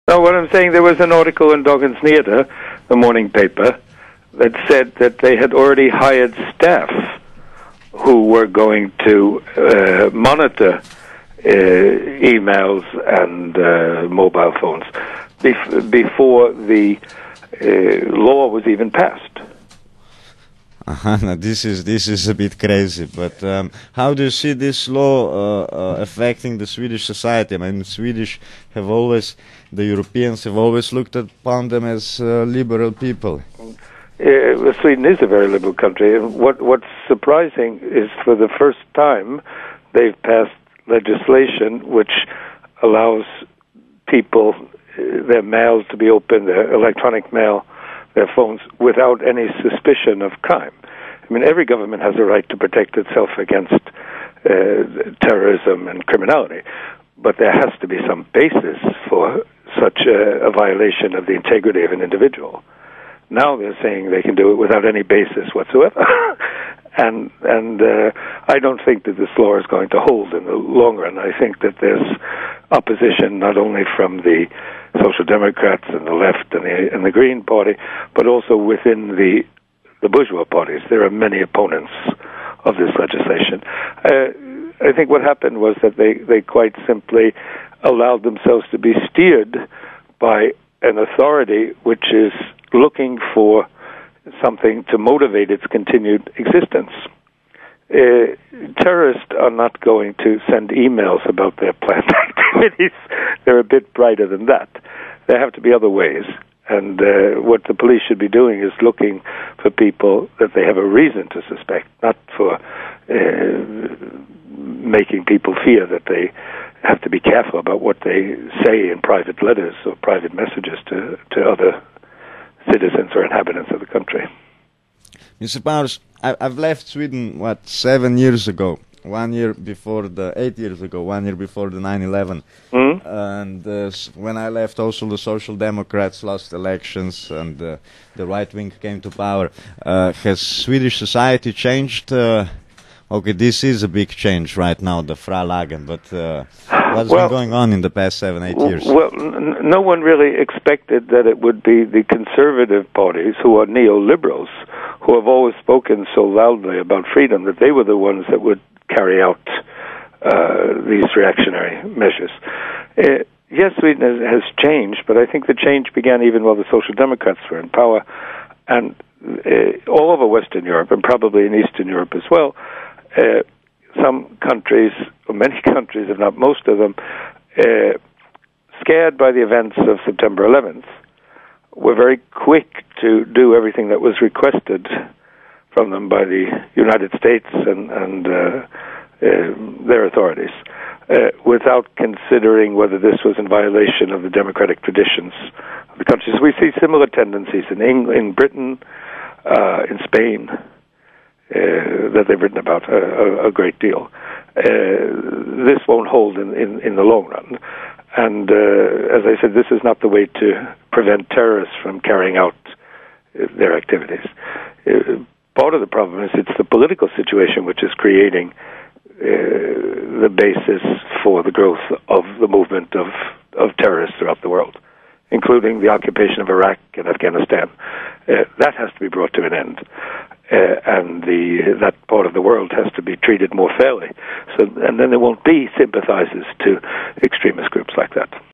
No, what I'm saying, there was an article in Dagens Nyheter, the morning paper, that said that they had already hired staff who were going to monitor emails and mobile phones before the law was even passed. Now this is a bit crazy, but how do you see this law affecting the Swedish society? I mean, the Europeans have always looked upon them as liberal people. Sweden is a very liberal country, and what's surprising is for the first time they've passed legislation which allows people their mails to be open, their electronic mail, their phones, without any suspicion of crime. I mean, every government has a right to protect itself against terrorism and criminality, but there has to be some basis for such a violation of the integrity of an individual. Now they're saying they can do it without any basis whatsoever. and I don't think that this law is going to hold in the long run. I think that there's opposition not only from the Social Democrats and the left and the Green Party, but also within the bourgeois parties. There are many opponents of this legislation. I think what happened was that they quite simply allowed themselves to be steered by an authority which is looking for something to motivate its continued existence. Terrorists are not going to send emails about their planned activities. They're a bit brighter than that. There have to be other ways. And what the police should be doing is looking for people that they have a reason to suspect, not for making people fear that they have to be careful about what they say in private letters or private messages to other citizens or inhabitants of the country. Mr. Powers, I've left Sweden, 7 years ago? 1 year before 8 years ago, 1 year before the 9/11. And when I left, also the Social Democrats lost elections and the right wing came to power. Has Swedish society changed? Okay, this is a big change right now, the Fralagen, but what's been going on in the past 7-8 years? Well, no one really expected that it would be the conservative parties, who are neoliberals, who have always spoken so loudly about freedom, that they were the ones that would carry out these reactionary measures. Yes, Sweden has changed, but I think the change began even while the Social Democrats were in power, and all over Western Europe, and probably in Eastern Europe as well. Some countries, or many countries, if not most of them, scared by the events of September 11th, were very quick to do everything that was requested from them by the United States and their authorities, without considering whether this was in violation of the democratic traditions of the country. So we see similar tendencies in England, in Britain, in Spain, that they've written about a great deal. This won't hold in the long run. And as I said, this is not the way to prevent terrorists from carrying out their activities. Part of the problem is it's the political situation which is creating the basis for the growth of the movement of terrorists throughout the world, including the occupation of Iraq and Afghanistan. That has to be brought to an end. And that part of the world has to be treated more fairly. And then there won't be sympathizers to extremist groups like that.